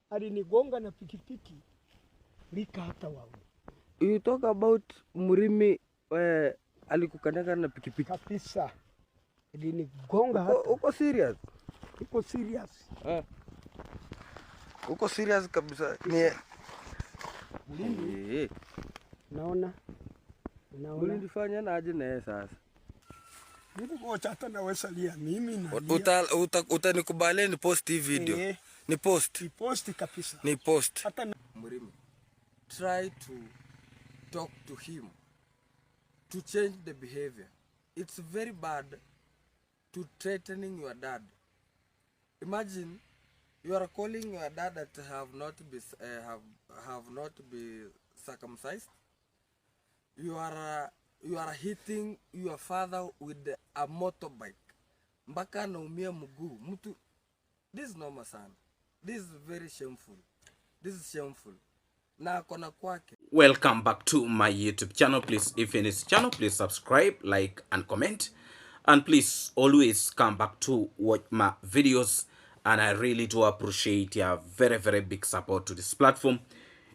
alinigonga na pikipiki lika hata wao. You talk about Murimi alikukanyaga na pikipiki kabisa. Alinigonga hata. Uko serious? Uko serious. Uko serious kabisa. Ni Murimi. Naona. Ulifanya na aje naye sasa? Ngoja hata naweza lia mimi na utanikubali ni post hii video. Ni post. Ni post kabisa. Ni post. Hata Murimi, try to talk to him to change the behavior. It's very bad to threatening your dad. Imagine you are calling your dad that have not been circumcised. You are hitting your father with a motorbike. Mpaka anaumia mguu. Mtu, this is normal sana. This is very shameful. This is shameful. Na kona kwake. Welcome back to my YouTube channel. Please, if you're in this channel, please subscribe, like, and comment. And please always come back to watch my videos. And I really do appreciate your very big support to this platform.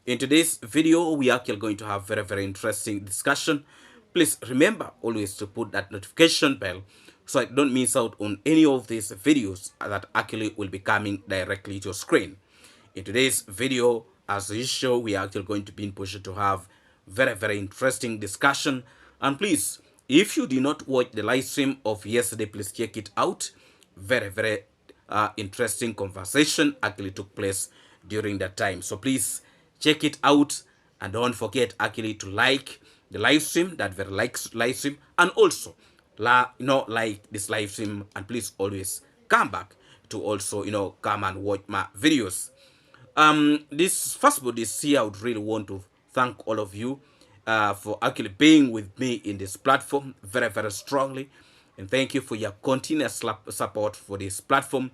In today's video, we are actually going to have very interesting discussion. Please remember always to put that notification bell so I don't miss out on any of these videos that actually will be coming directly to your screen. In today's video, as usual, we are actually going to be in position to have very interesting discussion. And please, if you did not watch the live stream of yesterday, please check it out. Very interesting conversation actually took place during that time. So please check it out and don't forget actually to like the live stream, that very live stream, and also like this live stream, and please always come back to also come and watch my videos. This first of all, this year I would really want to thank all of you for actually being with me in this platform very strongly, and thank you for your continuous support for this platform.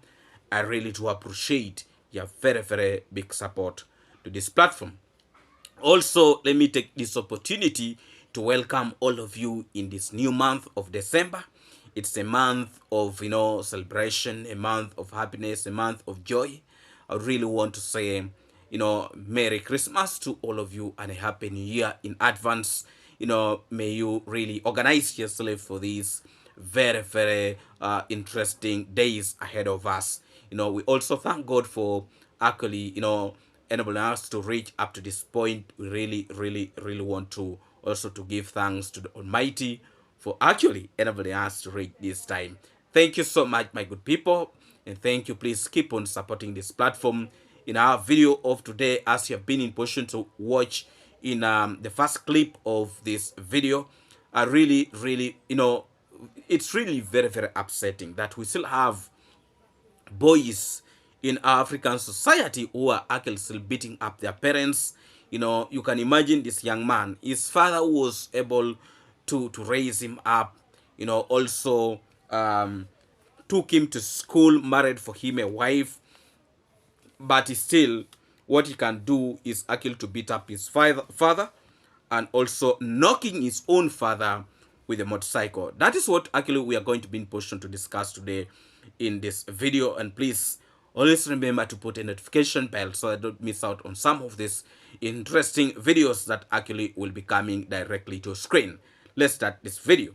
I really do appreciate your very big support to this platform. Also, let me take this opportunity to welcome all of you in this new month of December. It's a month of celebration, a month of happiness, a month of joy. I really want to say Merry Christmas to all of you and a Happy New Year in advance. May you really organize yourself for these very interesting days ahead of us. We also thank God for actually enabling us to reach up to this point. We really want to also to give thanks to the Almighty for actually enabling us to reach this time. Thank you so much, my good people, and thank you. Please keep on supporting this platform. In our video of today, as you have been in position to watch in the first clip of this video, I really it's really very upsetting that we still have boys in our African society who are actually still beating up their parents. You can imagine this young man. His father was able to raise him up. Also took him to school, married for him a wife. But still, what he can do is actually to beat up his father and also knocking his own father with a motorcycle. That is what actually we are going to be in position to discuss today in this video. And please always remember to put a notification bell so I don't miss out on some of these interesting videos that actually will be coming directly to screen. Let's start this video.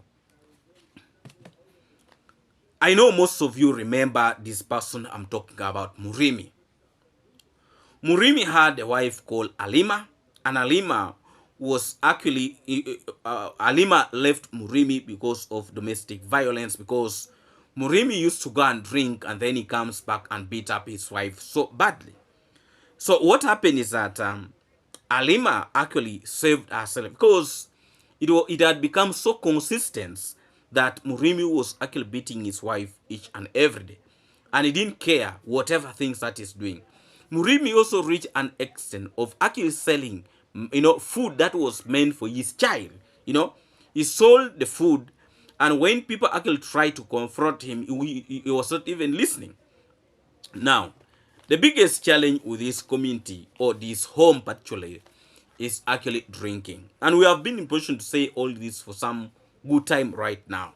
I know most of you remember this person I'm talking about, Murimi. Murimi had a wife called Alima, and Alima was actually Alima left Murimi because of domestic violence, because Murimi used to go and drink and then he comes back and beat up his wife so badly. So what happened is that Alima actually saved herself because it had become so consistent that Murimi was actually beating his wife each and every day, and he didn't care whatever things that he's doing. Murimi also reached an extent of actually selling food that was meant for his child. He sold the food, and when people actually tried to confront him, he was not even listening. Now, the biggest challenge with this community, or this home particularly, is actually drinking. And we have been in position to say all this for some good time right now.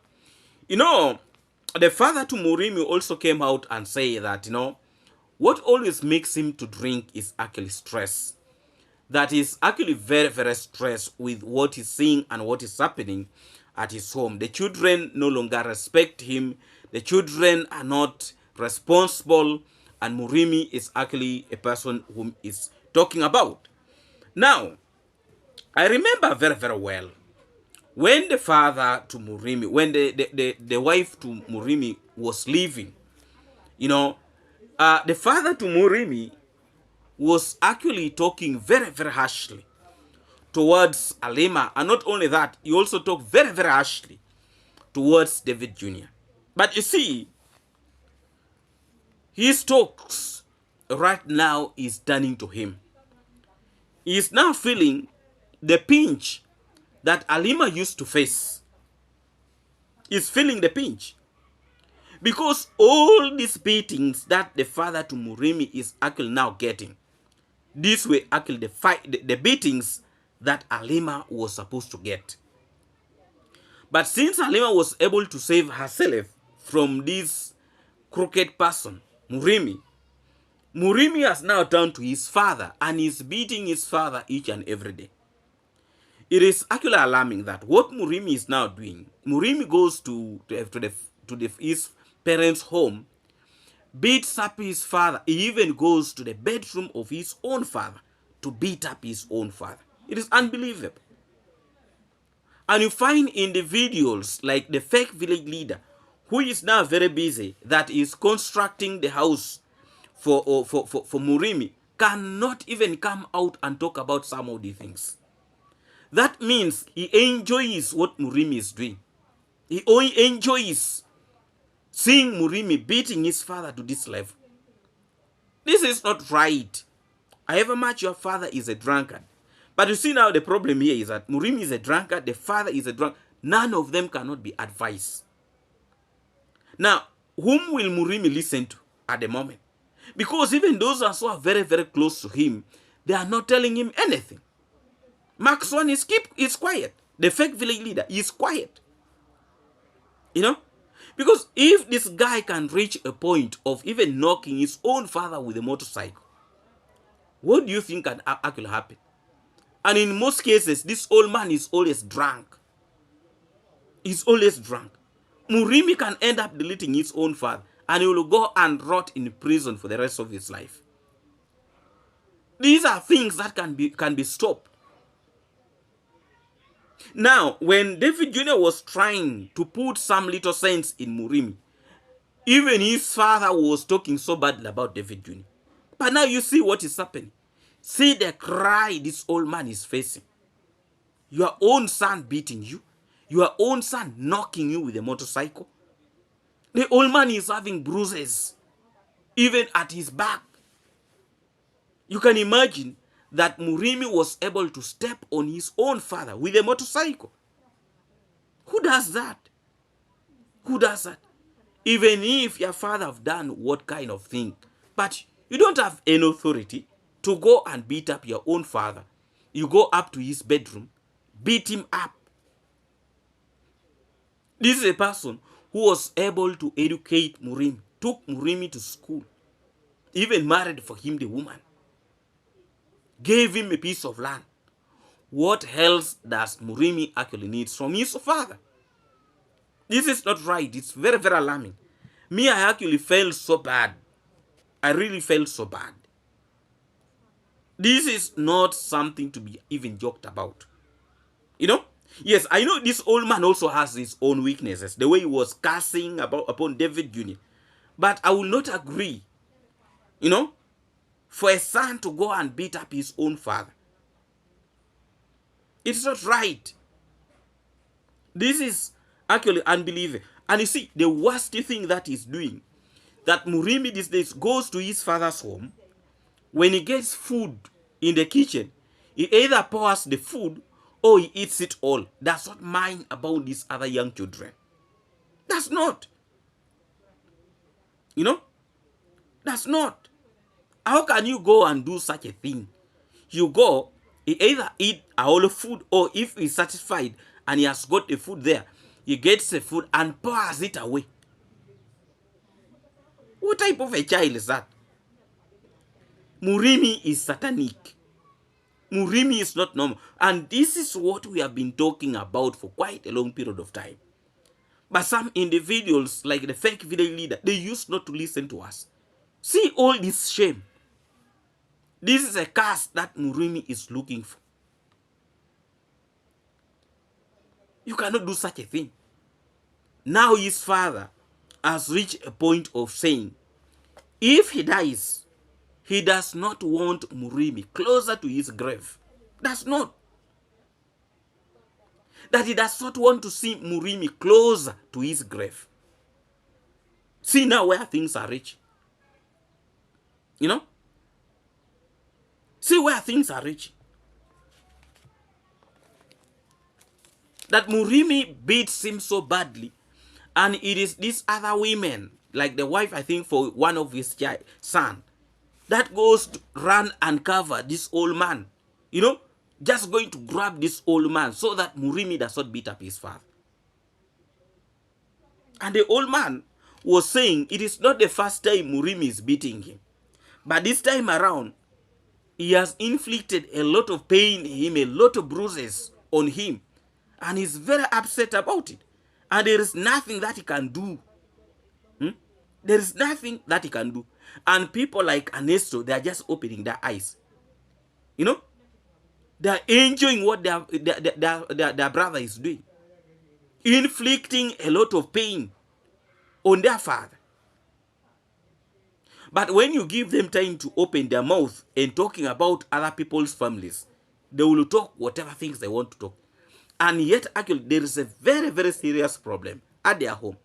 The father to Murimi also came out and say that, What always makes him to drink is actually stress. That is actually very, very stressed with what he's seeing and what is happening at his home. The children no longer respect him. The children are not responsible. And Murimi is actually a person whom is talking about. Now, I remember very, very well when the father to Murimi, when the wife to Murimi was leaving, the father to Murimi was actually talking very, very harshly towards Alima. And not only that, he also talked very, very harshly towards David Jr. But you see, his talks right now is turning to him. He is now feeling the pinch that Alima used to face. He's feeling the pinch. Because all these beatings that the father to Murimi is actually now getting, these were actually the beatings that Alima was supposed to get. But since Alima was able to save herself from this crooked person, Murimi has now turned to his father and is beating his father each and every day. It is actually alarming that what Murimi is now doing, Murimi goes to his parents' home, beats up his father. He even goes to the bedroom of his own father to beat up his own father. It is unbelievable. And you find individuals like the fake village leader, who is now very busy, that is constructing the house for Murimi, cannot even come out and talk about some of the things. That means he enjoys what Murimi is doing. He only enjoys seeing Murimi beating his father to this level. This is not right. However much your father is a drunkard. But you see now the problem here is that Murimi is a drunkard, the father is a drunkard. None of them cannot be advised. Now, whom will Murimi listen to at the moment? Because even those who are very, very close to him, they are not telling him anything. Mark Swan is quiet. The fake village leader is quiet. Because if this guy can reach a point of even knocking his own father with a motorcycle, what do you think can actually happen? And in most cases, this old man is always drunk. He's always drunk. Murimi can end up deleting his own father, and he will go and rot in prison for the rest of his life. These are things that can be stopped. Now, when David Jr. was trying to put some little sense in Murimi, even his father was talking so badly about David Jr. But now you see what is happening. See the cry this old man is facing. Your own son beating you. Your own son knocking you with a motorcycle. The old man is having bruises, even at his back. You can imagine that Murimi was able to step on his own father with a motorcycle. Who does that? Who does that? Even if your father have done what kind of thing, but you don't have any authority to go and beat up your own father. You go up to his bedroom, beat him up. This is a person who was able to educate Murimi, took Murimi to school, even married for him the woman, gave him a piece of land. What else does Murimi actually need from his father? This is not right. It's very, very alarming. Me, I actually felt so bad. I really felt so bad. This is not something to be even joked about. Yes, I know this old man also has his own weaknesses. The way he was cursing upon David Jr. But I will not agree, for a son to go and beat up his own father. It's not right. This is actually unbelievable. And you see, the worst thing that he's doing, that Murimi these days goes to his father's home. When he gets food in the kitchen, he either pours the food or he eats it all. Does not mind about these other young children. That's not. That's not. How can you go and do such a thing? You go, he either eat all the food, or if he's satisfied and he has got the food there, he gets the food and pours it away. What type of a child is that? Murimi is satanic. Murimi is not normal. And this is what we have been talking about for quite a long period of time. But some individuals, like the fake village leader, they used not to listen to us. See all this shame. This is a curse that Murimi is looking for. You cannot do such a thing. Now his father has reached a point of saying, if he dies, he does not want Murimi closer to his grave. Does not. That he does not want to see Murimi closer to his grave. See now where things are reaching. You know? See where things are reaching. That Murimi beats him so badly, and it is these other women, like the wife, I think, for one of his son, that goes to run and cover this old man. You know? Just going to grab this old man so that Murimi does not beat up his father. And the old man was saying it is not the first time Murimi is beating him. But this time around, he has inflicted a lot of pain in him, a lot of bruises on him. And he's very upset about it. And there is nothing that he can do. There is nothing that he can do. And people like Ernesto, they are just opening their eyes. You know? They are enjoying what their brother is doing. Inflicting a lot of pain on their father. But when you give them time to open their mouth and talking about other people's families, they will talk whatever things they want to talk. And yet, actually, there is a very, very serious problem at their home.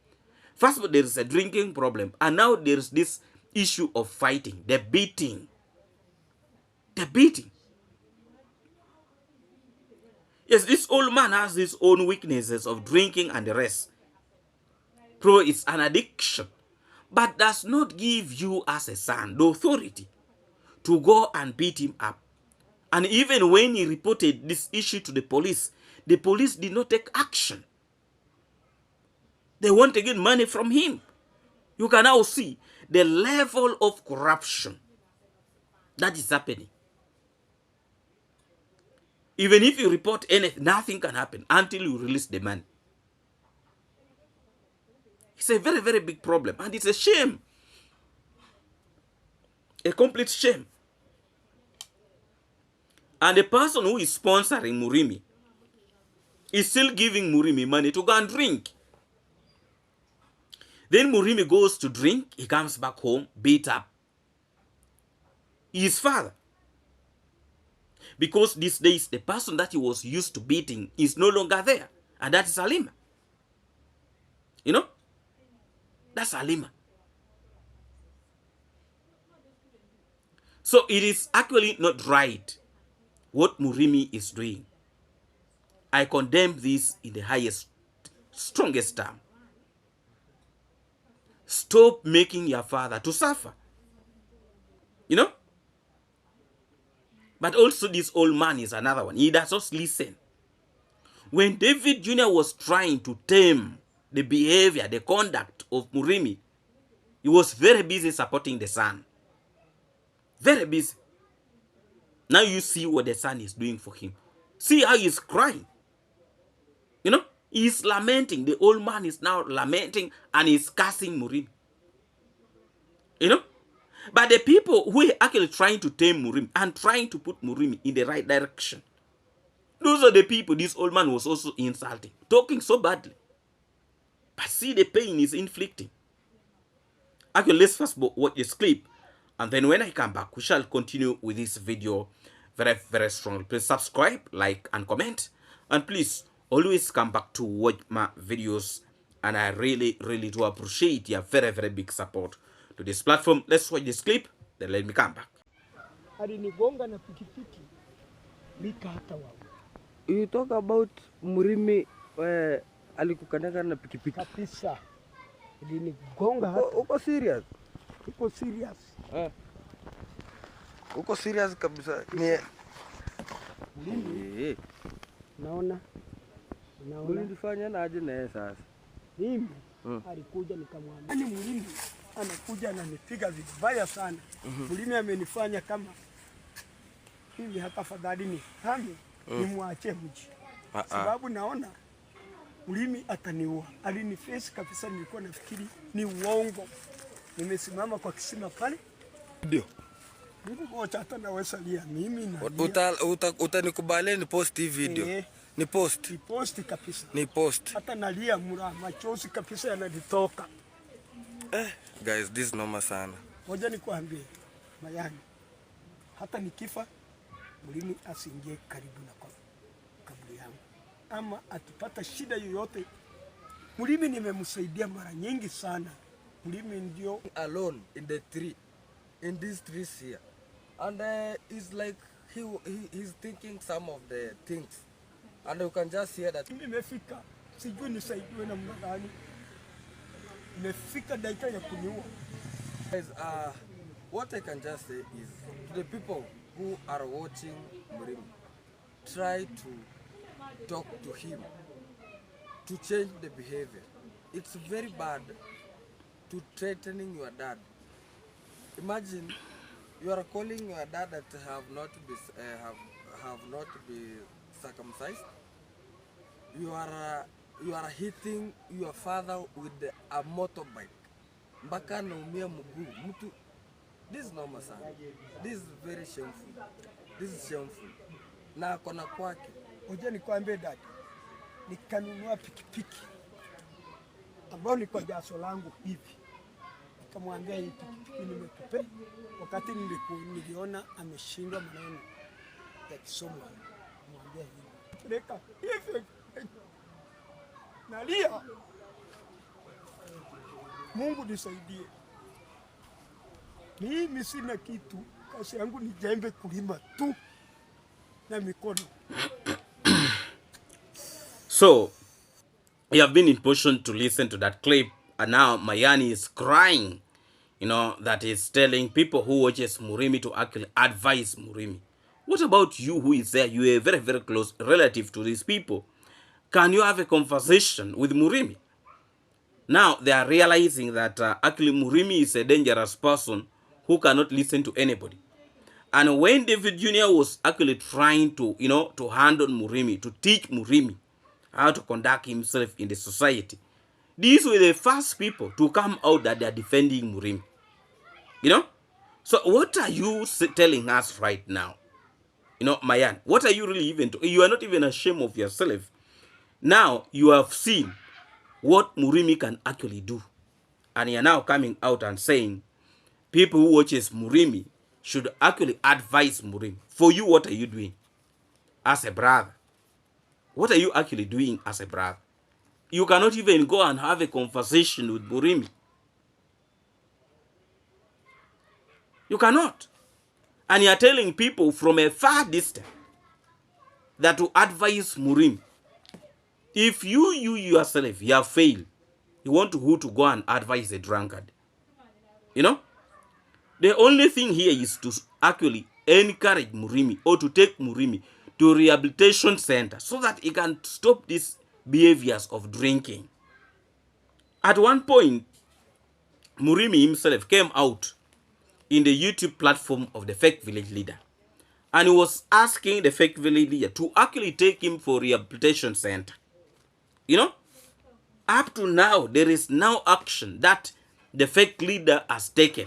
First of all, there is a drinking problem. And now there is this issue of fighting, the beating. The beating. Yes, this old man has his own weaknesses of drinking and the rest. Probably it's an addiction. But does not give you as a son the authority to go and beat him up. And even when he reported this issue to the police did not take action. They want to get money from him. You can now see the level of corruption that is happening. Even if you report anything, nothing can happen until you release the money. It's a very, very big problem. And it's a shame. A complete shame. And the person who is sponsoring Murimi is still giving Murimi money to go and drink. Then Murimi goes to drink. He comes back home, beat up his father. Because these days, the person that he was used to beating is no longer there. And that is Halima. You know? That's Halima. So it is actually not right what Murimi is doing. I condemn this in the highest, strongest term. Stop making your father to suffer. You know? But also this old man is another one. He does not listen. When David Jr. was trying to tame the behavior, the conduct of Murimi, he was very busy supporting the son. Very busy. Now you see what the son is doing for him. See how he's crying. You know, he's lamenting. The old man is now lamenting and he's cursing Murimi. You know? But the people who are actually trying to tame Murimi and trying to put Murimi in the right direction, those are the people this old man was also insulting, talking so badly. But see the pain he's inflicting. Actually, let's first watch this clip. And then when I come back, we shall continue with this video very, very strongly. Please subscribe, like, and comment. And please always come back to watch my videos. And I really, really do appreciate your very, very big support to this platform. Let's watch this clip, then let me come back. Alinigonga na pikipiki nikata wao. You talk about Murimi alikukanyanga na pikipiki. Kabisa. Alinigonga hata. Uko serious? Uko serious. Uko serious kabisa. Naona. Ulifanya na aje na yeye sasa? Mimi alikuja nikamwambia. Ni Murimi anakuja ananipiga vibaya sana. Murimi amenifanya kama hivi, hata fadhali ni hame nimwache mji. Sababu naona Murimi ataniua. Aliniface kabisa, nilikuwa nafikiri ni uongo. Nimesimama kwa kisima pale. Ndio. Mungu wote hata naweza lia mimi na utanikubali ni post hii video. Ni post. Ni post kabisa. Ni post. Hata nalia machozi kabisa yananitoka. Guys, this is normal sana. Ngoja nikwambie Mayani, hata nikifa Murimi asiingie karibu na kaburi yangu, ama atupata shida yoyote. Murimi nimemsaidia mara nyingi sana. Murimi ndio alone in the tree, in these trees here, and it's like he's thinking some of the things, and you can just hear that. Nimefika, sijui nisaidiwe namna gani. Nimefika dakika ya kuniua. Guys, what I can just say is to the people who are watching Murimi, try to talk to him to change the behavior. It's very bad to threatening your dad. Imagine you are calling your dad that have not been circumcised. You are hitting your father with a motorbike. Mpaka naumia mguu. Mtu, this is normal sana. This is very shameful. This is shameful. Na kona kwake. Ngoja nikwambie dad, nikanunua pikipiki ambayo ni kwa jasho langu hivi. Nikamwambia hii pikipiki nimekupe, wakati niliona ameshindwa maneno ya kisomo. Nikamwambia hivi. Peleka hivi. Nalia. Mungu nisaidie. Mimi sina kitu, kazi yangu ni jembe kulima tu na mikono. So, you have been in position to listen to that clip, and now Mayani is crying, that is telling people who watches Murimi to actually advise Murimi. What about you who is there? You are a very, very close relative to these people. Can you have a conversation with Murimi? Now, they are realizing that actually Murimi is a dangerous person who cannot listen to anybody. And when David Jr. was actually trying to, to handle Murimi, to teach Murimi how to conduct himself in the society, these were the first people to come out that they are defending Murimi. So what are you telling us right now? Mayan, what are you really even doing? You are not even ashamed of yourself. Now, you have seen what Murimi can actually do. And you are now coming out and saying, people who watches Murimi should actually advise Murimi. For you, what are you doing as a brother? What are you actually doing as a brother? You cannot even go and have a conversation with Murimi. You cannot. And you are telling people from a far distance that to advise Murimi. If you yourself, you have failed, you want who to go and advise a drunkard? The only thing here is to actually encourage Murimi or to take Murimi to a rehabilitation center so that he can stop these behaviors of drinking. At one point, Murimi himself came out in the YouTube platform of the fake village leader. And he was asking the fake village leader to actually take him for rehabilitation center. Up to now, there is no action that the fake leader has taken.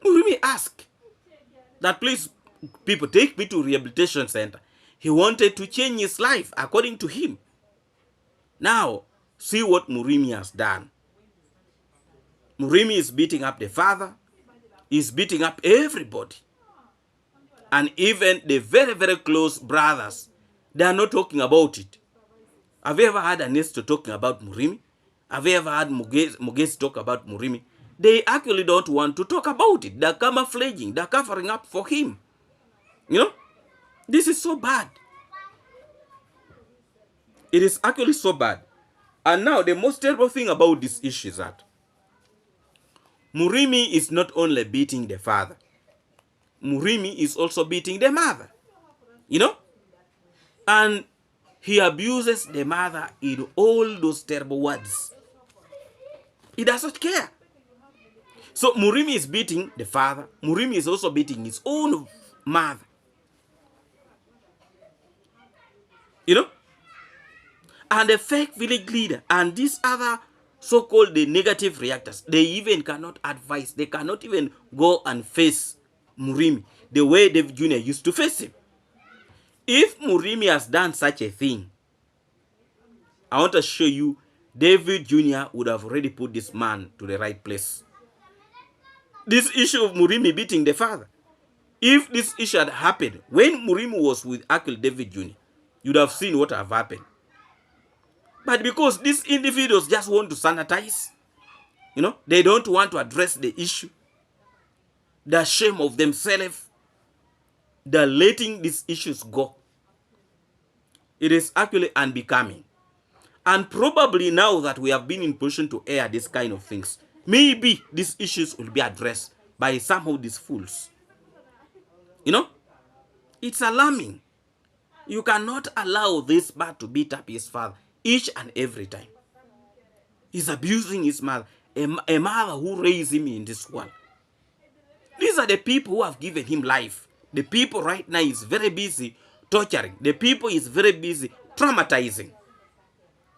Murimi asked that, please, people, take me to rehabilitation center. He wanted to change his life according to him. Now, see what Murimi has done. Murimi is beating up the father. He's beating up everybody. And even the very, very close brothers, they are not talking about it. Have you ever had Anesto talking about Murimi? Have you ever had Mugesi talk about Murimi? They actually don't want to talk about it. They're camouflaging. They're covering up for him. This is so bad. It is actually so bad. And now the most terrible thing about this issue is that Murimi is not only beating the father. Murimi is also beating the mother. And he abuses the mother in all those terrible words. He does not care. So Murimi is beating the father. Murimi is also beating his own mother. You know? And the fake village leader and these other so-called the negative reactors, they even cannot advise. They cannot even go and face Murimi the way David Jr. used to face him. If Murimi has done such a thing, I want to show you David Jr. would have already put this man to the right place. This issue of Murimi beating the father, if this issue had happened when Murimi was with Uncle David Jr., you'd have seen what have happened. But because these individuals just want to sanitize, they don't want to address the issue, the shame of themselves, they're letting these issues go. It is actually unbecoming. And probably now that we have been in position to air this kind of things, maybe these issues will be addressed by some of these fools. It's alarming. You cannot allow this man to beat up his father each and every time. He's abusing his mother, a mother who raised him in this world. These are the people who have given him life. The people right now is very busy torturing. The people is very busy traumatizing.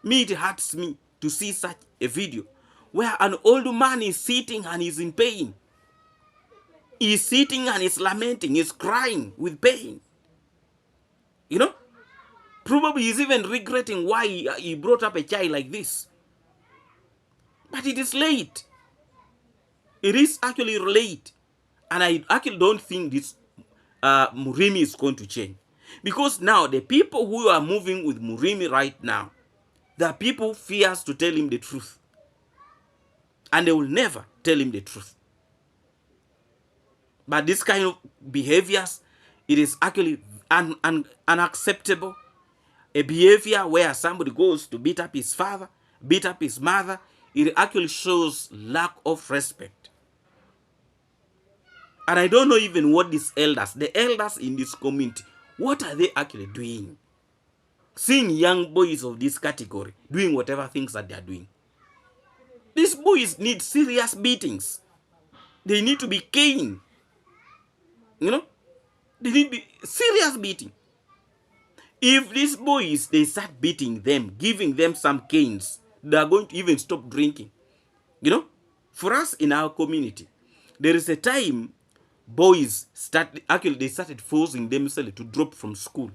Me, it hurts me to see such a video where an old man is sitting and is in pain. He's sitting and is lamenting, he's crying with pain. Probably he's even regretting why he brought up a child like this. But it is late. It is actually late. And I actually don't think this Murimi is going to change. Because now the people who are moving with Murimi right now, there are people who fears to tell him the truth. And they will never tell him the truth. But this kind of behaviors, it is actually unacceptable. A behavior where somebody goes to beat up his father, beat up his mother, it actually shows lack of respect. And I don't know even what the elders in this community, what are they actually doing? Seeing young boys of this category doing whatever things that they are doing. These boys need serious beatings. They need to be caned. They need to be serious beating. If these boys, they start beating them, giving them some canes, they are going to even stop drinking. For us in our community, there is a time boys started forcing themselves to drop from school.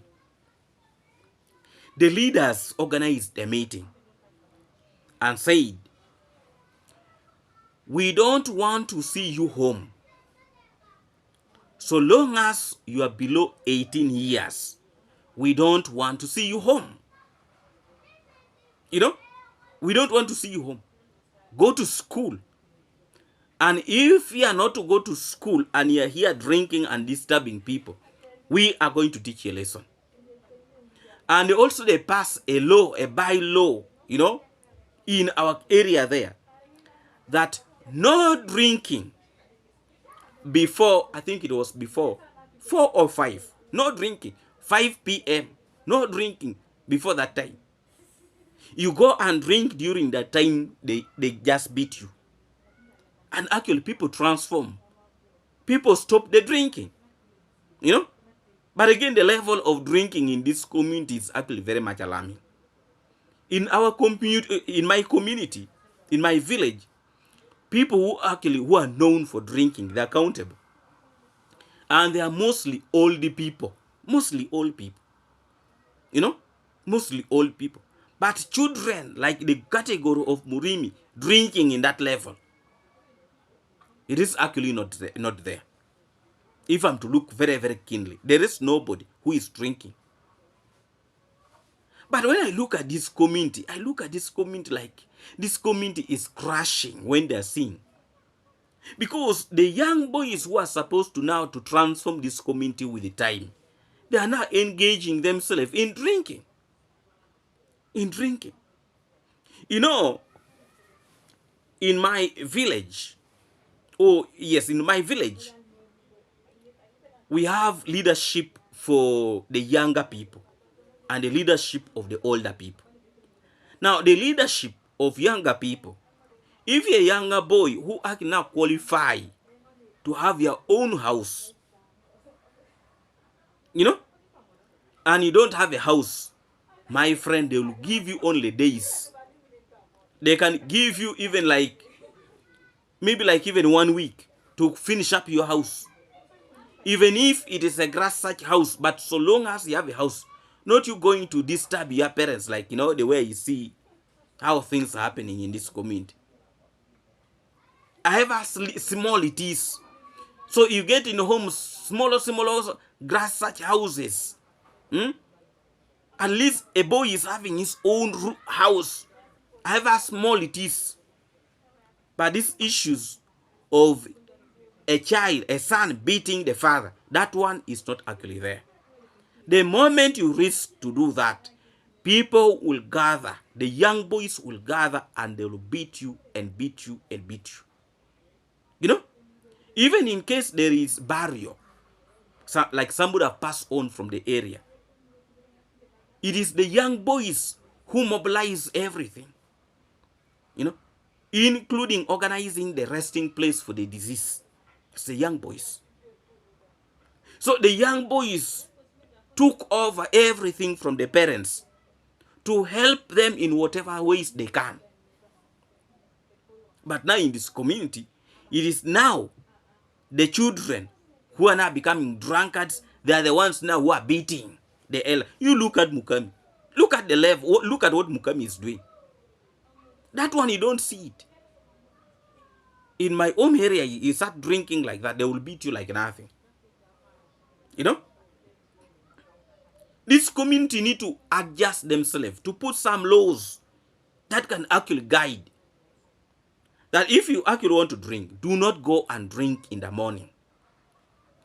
The leaders organized a meeting and said, we don't want to see you home. So long as you are below 18 years, we don't want to see you home. We don't want to see you home. Go to school. And if you are not to go to school and you are here drinking and disturbing people, we are going to teach you a lesson. And also they pass a law, a bylaw, in our area there, that no drinking before, I think it was before 4 or 5, no drinking, 5 p.m., no drinking before that time. You go and drink during that time, they just beat you. And actually people transform. People stop the drinking. But again, the level of drinking in this community is actually very much alarming. In our community, in my community, in my village, people who are known for drinking, they're accountable. And they are mostly old people. Mostly old people. Mostly old people. But children, like the category of Murimi, drinking in that level, it is actually not there. If I'm to look very, very keenly, there is nobody who is drinking. But when I look at this community, like this community is crashing when they're seeing. Because the young boys who are supposed to now to transform this community with the time, they are now engaging themselves in drinking. In my village, we have leadership for the younger people and the leadership of the older people. Now, the leadership of younger people, If a younger boy who can now qualify to have your own house, you know, and you don't have a house, my friend, they will give you only days. They can give you even like, maybe like even 1 week to finish up your house. Even if it is a grass thatch house, but so long as you have a house, not you going to disturb your parents, like, you know, the way you see how things are happening in this community. However small it is. So you get in homes, smaller grass thatch houses. At least a boy is having his own house, however small it is. But these issues of a child, a son beating the father, that one is not actually there. The moment you risk to do that, people will gather, the young boys will gather, and they will beat you and beat you and beat you. You know, even in case there is barrier, like somebody have passed on from the area, it is the young boys who mobilize everything, you know, including organizing the resting place for the disease. It's the young boys. So the young boys took over everything from the parents to help them in whatever ways they can. But now in this community, it is now the children who are now becoming drunkards. They are the ones now who are beating the elder. You look at Mukami. Look at the level. Look at what Mukami is doing. That one, you don't see it. In my own area, you start drinking like that, they will beat you like nothing. You know? This community need to adjust themselves, to put some laws that can actually guide. That if you actually want to drink, do not go and drink in the morning.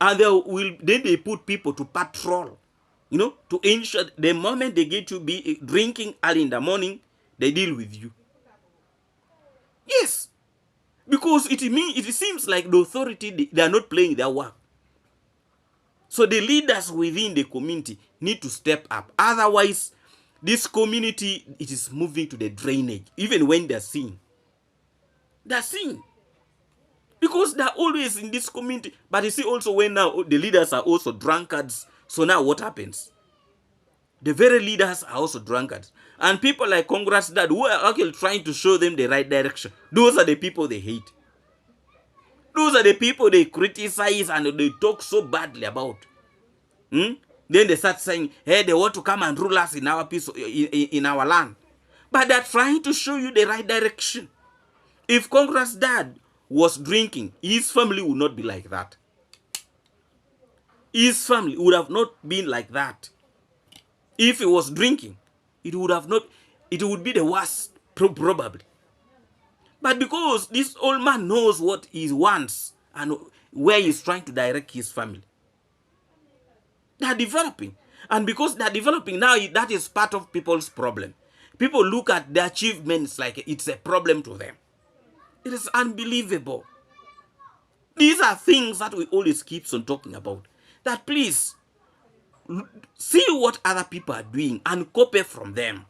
And then they put people to patrol, you know, to ensure the moment they get to be drinking early in the morning, they deal with you. Yes. Because it seems like the authority, they are not playing their work. So the leaders within the community need to step up. Otherwise, this community, it is moving to the drainage, even when they're seeing. They're seeing. Because they're always in this community. But you see also when now the leaders are also drunkards. So now what happens? The very leaders are also drunkards. And people like Congress Dad, who are actually trying to show them the right direction, those are the people they hate. Those are the people they criticize and they talk so badly about. Then they start saying, hey, they want to come and rule us in our peace, in our land. But they're trying to show you the right direction. If Congress Dad was drinking, his family would not be like that. His family would have not been like that. If he was drinking, it would be the worst, probably. But because this old man knows what he wants and where he's trying to direct his family, they are developing. And because they are developing now, that is part of people's problem. People look at the achievements like it's a problem to them. It is unbelievable. These are things that we always keep on talking about. That please, see what other people are doing and copy from them.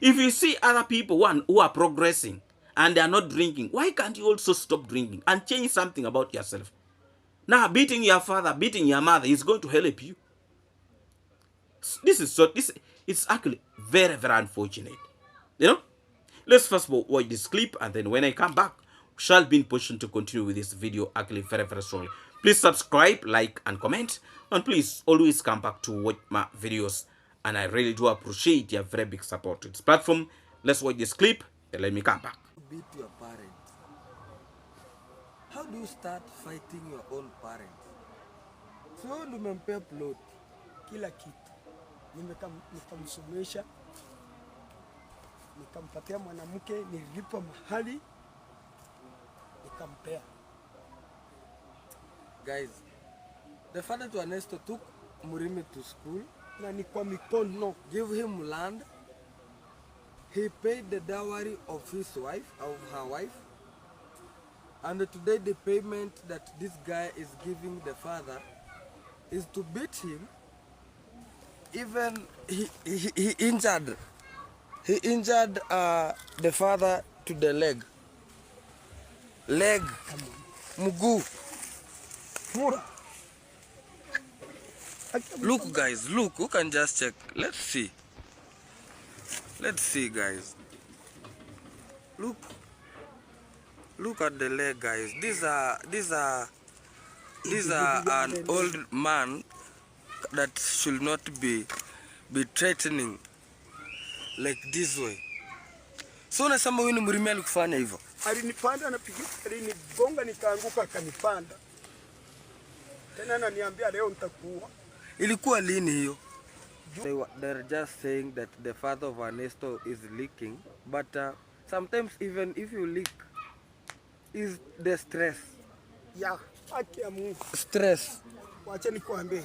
If you see other people who are progressing and they are not drinking, why can't you also stop drinking and change something about yourself? Now, beating your father, beating your mother is going to help you. It's actually very, very unfortunate. You know? Let's first of all watch this clip, and then when I come back, we shall be in position to continue with this video actually very, very strongly. Please subscribe, like, and comment. And please always come back to watch my videos. And I really do appreciate your very big support to this platform. Let's watch this clip, and let me come back. Beat your parents. How do you start fighting your own parents? So nimempea plot kila kitu, nikamsomesha, nikampatia mwanamke, nilipa mahali, nikampea. Guys, the father to Ernesto took Murimi to school. Na ni kwa mikono. Give him land. He paid the dowry of his wife, of her wife. And today the payment that this guy is giving the father is to beat him. Even he injured the father to the leg. leg, mguu. Mura. Look guys, look, who can just check? Let's see. Let's see guys. Look at the leg guys. These are an old man that should not be threatening like this way. So unasema huyu ni Murimi alikufanya hivyo? Alinipanda na pigi, alinigonga nikaanguka akanipanda. Tena ananiambia leo nitakuua. Ilikuwa lini hiyo? They're just saying that the father of Ernesto is leaking, but sometimes even if you leak, is the stress. Yeah, haki ya Mungu. Stress. Wacha nikuambie.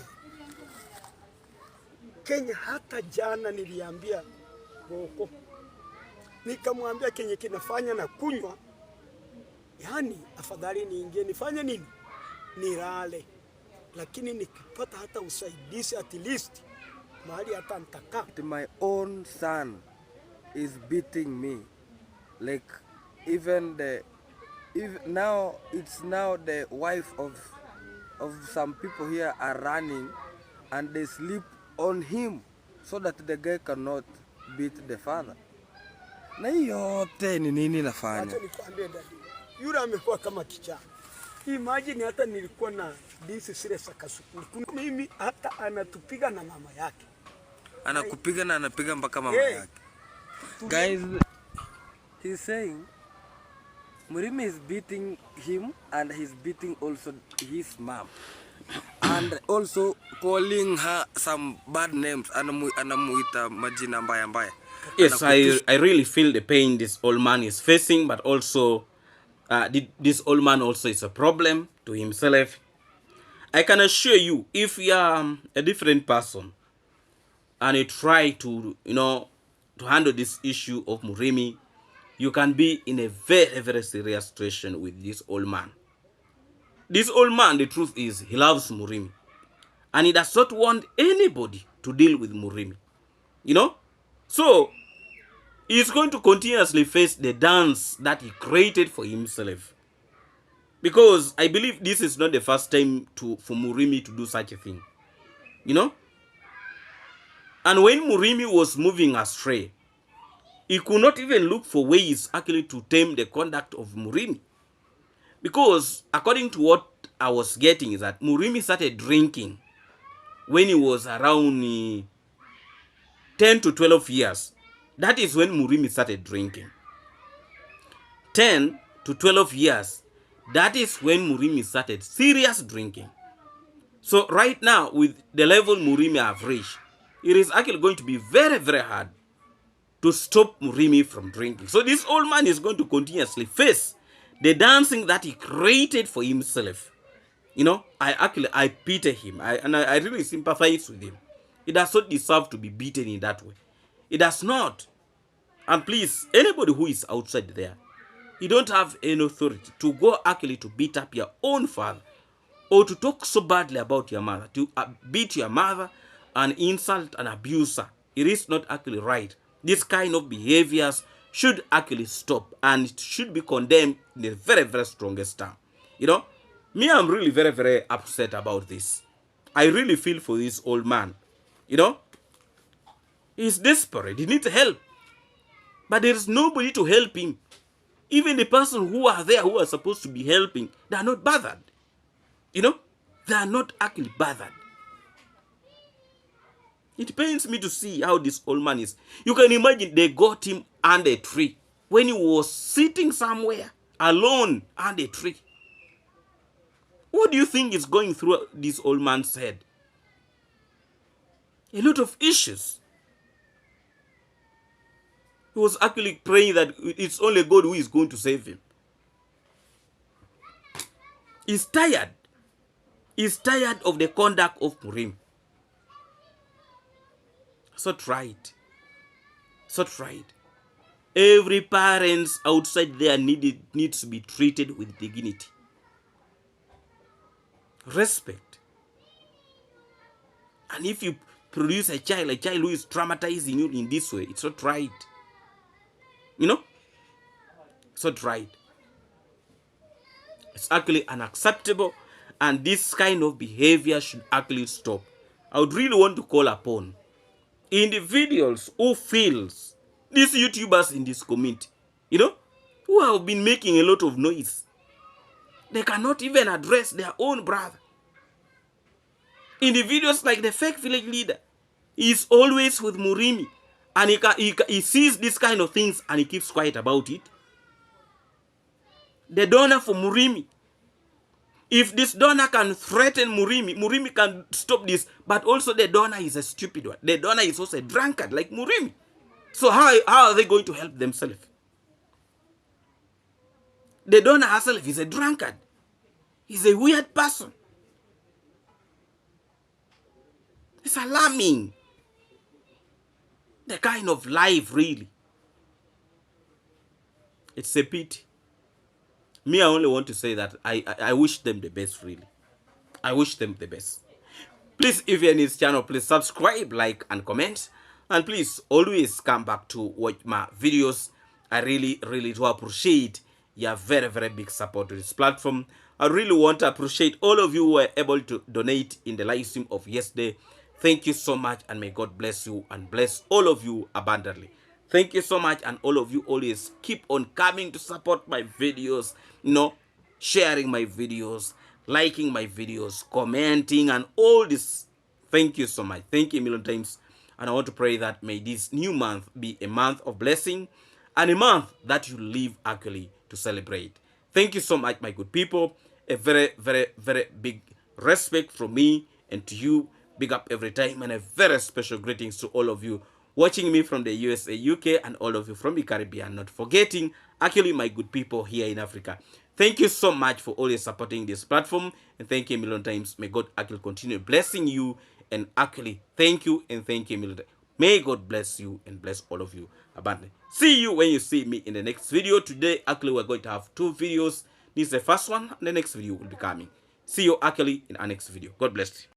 Kenya hata jana niliambia Boko. Nikamwambia kenye kinafanya na kunywa. Yani afadhali niingie nifanye nini? Nilale. Lakini nikipata hata usaidizi at least mahali hata nitakaa. My own son is beating me. Like even now it's now the wife of some people here are running and they sleep on him so that the guy cannot beat the father. Na yote ni nini nafanya? Acha nikwambie dadi. Yule amekuwa kama kichaa. Imagine hata nilikuwa na disi sile sakasukuli. Mimi hata anatupiga na mama yake. Anakupiga na anapiga mpaka mama yake. Guys, he's saying Murimi is beating him and he's beating also his mom. And also calling her some bad names. Anamuita majina mbaya mbaya. Yes, I really feel the pain this old man is facing, but also this old man also is a problem to himself. I can assure you, if you are a different person and you try to, to handle this issue of Murimi, you can be in a very, very serious situation with this old man. This old man, the truth is, he loves Murimi. And he does not want anybody to deal with Murimi. So, he's going to continuously face the dance that he created for himself. Because I believe this is not the first time for Murimi to do such a thing. And when Murimi was moving astray, he could not even look for ways actually to tame the conduct of Murimi. Because according to what I was getting is that Murimi started drinking when he was around 10 to 12 years. That is when Murimi started drinking. 10 to 12 years. That is when Murimi started serious drinking. So right now, with the level Murimi have reached, it is actually going to be very, very hard to stop Murimi from drinking. So this old man is going to continuously face the dancing that he created for himself. I pity him. I really sympathize with him. He does not deserve to be beaten in that way. He does not. And please, anybody who is outside there, you don't have any authority to go actually to beat up your own father or to talk so badly about your mother, to beat your mother and insult and abuse her. It is not actually right. This kind of behaviors should actually stop and it should be condemned in the very, very strongest term. Me, I'm really very, very upset about this. I really feel for this old man. He's desperate. He needs help. But there is nobody to help him. Even the person who are there, who are supposed to be helping, they are not bothered. They are not actually bothered. It pains me to see how this old man is. You can imagine they got him under a tree when he was sitting somewhere alone under a tree. What do you think is going through this old man's head? A lot of issues. He was actually praying that it's only God who is going to save him. He's tired. He's tired of the conduct of Murimi. So try it. So try it. Every parent outside there needs to be treated with dignity. Respect. And if you produce a child who is traumatizing you in this way, it's not right. It's not right. It's actually unacceptable, and this kind of behavior should actually stop. I would really want to call upon individuals who feels these YouTubers in this community, who have been making a lot of noise. They cannot even address their own brother. Individuals like the fake village leader, he is always with Murimi, and he sees this kind of things and he keeps quiet about it. The donor for Murimi, if this donor can threaten Murimi, Murimi can stop this, but also the donor is a stupid one. The donor is also a drunkard like Murimi. So how are they going to help themselves? The donor herself is a drunkard. He's a weird person. It's alarming. The kind of life, really. It's a pity. Me, I only want to say that I wish them the best, really. I wish them the best. Please, if you're in this channel, please subscribe, like, and comment. And please, always come back to watch my videos. I really, really do appreciate your very, very big support to this platform. I really want to appreciate all of you who were able to donate in the live stream of yesterday. Thank you so much, and may God bless you and bless all of you abundantly. Thank you so much, and all of you always keep on coming to support my videos, sharing my videos, liking my videos, commenting, and all this. Thank you so much. Thank you a million times. And I want to pray that may this new month be a month of blessing and a month that you live actually to celebrate. Thank you so much, my good people. A very, very, very big respect from me and to you. Big up every time, and a very special greetings to all of you watching me from the USA, UK, and all of you from the Caribbean. Not forgetting, actually, my good people here in Africa. Thank you so much for always supporting this platform, and thank you a million times. May God actually continue blessing you, and actually thank you and thank you a million times. May God bless you and bless all of you abundantly. See you when you see me in the next video. Today, actually, we're going to have 2 videos. This is the first one, and the next video will be coming. See you actually in our next video. God bless you.